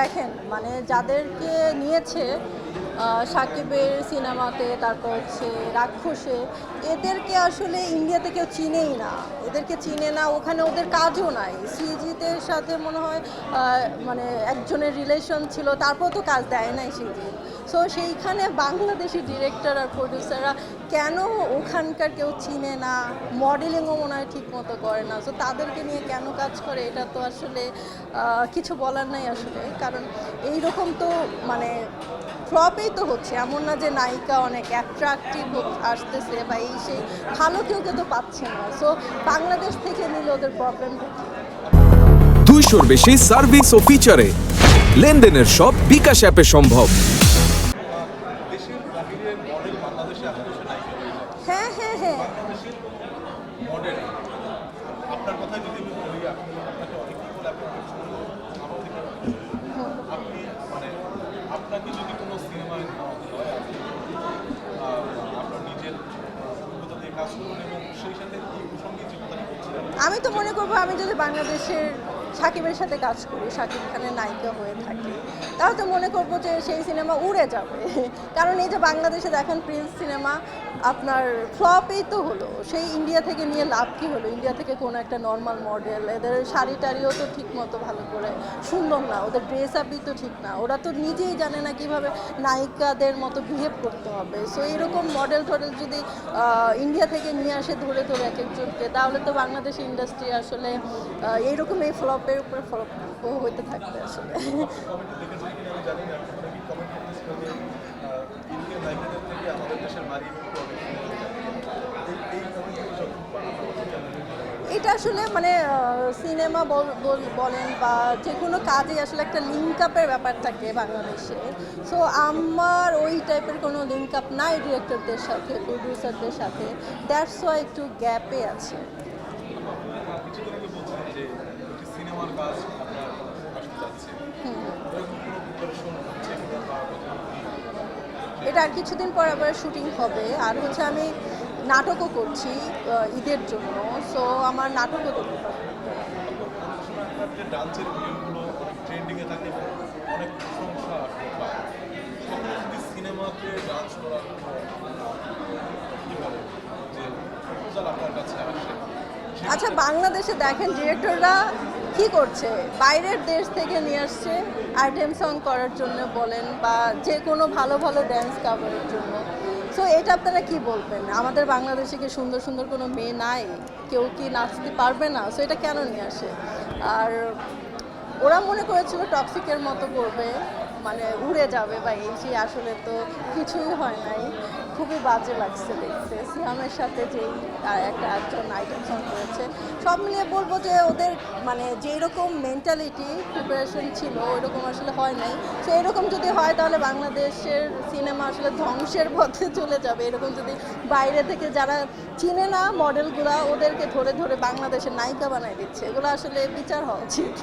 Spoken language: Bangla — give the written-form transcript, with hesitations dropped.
দেখেন মানে যাদেরকে নিয়েছে সাকিবের সিনেমাতে, তারপর হচ্ছে রাক্ষসে, এদেরকে আসলে ইন্ডিয়াতে কেউ চিনেই না, এদেরকে চিনে না, ওখানে ওদের কাজও নাই। সৃজিতের সাথে মনে হয় মানে একজনের রিলেশন ছিল, তারপর তো কাজ দেয় নাই সৃজিত। সো সেইখানে বাংলাদেশি ডিরেক্টর আর প্রডিউসাররা কেন ওখানকার কেউ চিনে না, মডেলিংও মনে হয় ঠিক মতো করে না। সো তাদেরকে নিয়ে কেন কাজ করে, এটা তো আসলে কিছু বলার নাই আসলে। কারণ এইরকম তো মানে ফ্লপেই তো হচ্ছে, এমন না যে নায়িকা অনেক অ্যাট্রাকটিভ আসতেছে বা এই সেই, ভালো কেউ তো পাচ্ছে না। সো বাংলাদেশ থেকে নিলে ওদের প্রবলেমটা কি? 200-র বেশি সার্ভিস ও ফিচারে লেনদেনের সব বিকাশ অ্যাপে সম্ভব। দেশের বাহিরের মডেল বাংলাদেশে আসলে সে নায়িকা হয়ে যায়। হ্যাঁ হ্যাঁ হ্যাঁ বাংলাদেশের মডেল আপনার কথা যদি আমি বলি, আপনি আপনাকে অনেক people approach করলো, আমার থেকে আপনি মানে আপনাকে যদি কোনো সিনেমায় নেওয়া হয়, আপনি আপনার নিজের অভিজ্ঞতা দিয়ে কাজ করুন এবং সেই সাথে এই প্রসঙ্গে যে কথাটা বলছিলেন, আমি তো মনে করবো আমি যদি বাংলাদেশের সাকিবের সাথে কাজ করি, সাকিব খানের নায়িকা হয়ে থাকি, তাহলে তো মনে করবো যে সেই সিনেমা উড়ে যাবে। কারণ এই যে বাংলাদেশে দেখেন প্রিন্স সিনেমা আপনার ফ্লপেই তো হলো, সেই ইন্ডিয়া থেকে নিয়ে লাভ কী হলো? ইন্ডিয়া থেকে কোনো একটা নর্মাল মডেল, এদের শাড়ি টাড়িও তো ঠিক মতো ভালো করে সুন্দর না, ওদের ড্রেস আপই তো ঠিক না, ওরা তো নিজেই জানে না কীভাবে নায়িকাদের মতো বিহেভ করতে হবে। সো এরকম মডেল টডেল যদি ইন্ডিয়া থেকে নিয়ে আসে ধরে ধরে এক একজনকে, তাহলে তো বাংলাদেশ ইন্ডাস্ট্রি আসলে এইরকম এই ফ্লপের উপরে ফ্লপ হইতে থাকবে আসলে। কমেন্ট দেখেছেন কিনা আমি জানি না, অনেকেই কমেন্ট করতেছিল যে ইন্ডিয়ান নায়িকাদের থেকে আমাদের দেশের নারী একটু অনেক এই কমেন্টগুলো যখন এটা আসলে মানে সিনেমা বলেন বা যে কোনো কাজে আসলে একটা লিঙ্ক আপের ব্যাপার থাকে বাংলাদেশে। সো আমার ওই টাইপের কোনো লিঙ্ক আপ নাই ডিরেক্টরদের সাথে, প্রডিউসারদের সাথে, দ্যাটস ওয়াই একটু গ্যাপে আছে। কিছুদিন আগে বলছিলেন যে একটি সিনেমার কাজ আপনার আসতে যাচ্ছে, এরকম কোনো প্রিপারেশন হচ্ছে কিনা বা এটা আর কিছুদিন পর আবার শুটিং হবে। আর হচ্ছে আমি নাটকও করছি ঈদের জন্য। সো আমার নাটকও দেখতে পাবো। অনেক সময় আপনার যে ডান্সের ভিডিওগুলো অনেক ট্রেন্ডিংয়ে থাকে এবং অনেক প্রশংসা আসলে পায়, তখন যদি সিনেমাতে ডান্স করার কী বলে যে প্রপোজাল আপনার কাছে আসে, আচ্ছা, বাংলাদেশে দেখেন ডিরেক্টররা কি করছে, বাইরের দেশ থেকে নিয়ে আসছে আইটেম সং করার জন্য বলেন বা যে কোনো ভালো ভালো ড্যান্স কাভারের জন্য। সো এটা আপনারা কি বলবেন? আমাদের বাংলাদেশে কি সুন্দর সুন্দর কোনো মেয়ে নাই? কেউ কি নাচতে পারবে না? সো এটা কেন নিয়ে আসে? আর ওরা মনে করেছিল টক্সিকের মতো করবে, মানে উড়ে যাবে বা এই সেই, আসলে তো কিছুই হয় নাই। খুবই বাজে লাগছে দেখতে। সিয়ামের সাথে যেই একজন আইটেম সং করেছে, সব মিলিয়ে বলবো যে ওদের মানে যেই রকম মেন্টালিটি প্রিপারেশন ছিল ওইরকম আসলে হয় নাই। তো এরকম যদি হয় তাহলে বাংলাদেশের সিনেমা আসলে ধ্বংসের পথে চলে যাবে। এরকম যদি বাইরে থেকে যারা চিনে না মডেলগুলা, ওদেরকে ধরে ধরে বাংলাদেশের নায়িকা বানাই দিচ্ছে, এগুলো আসলে বিচার হওয়া উচিত।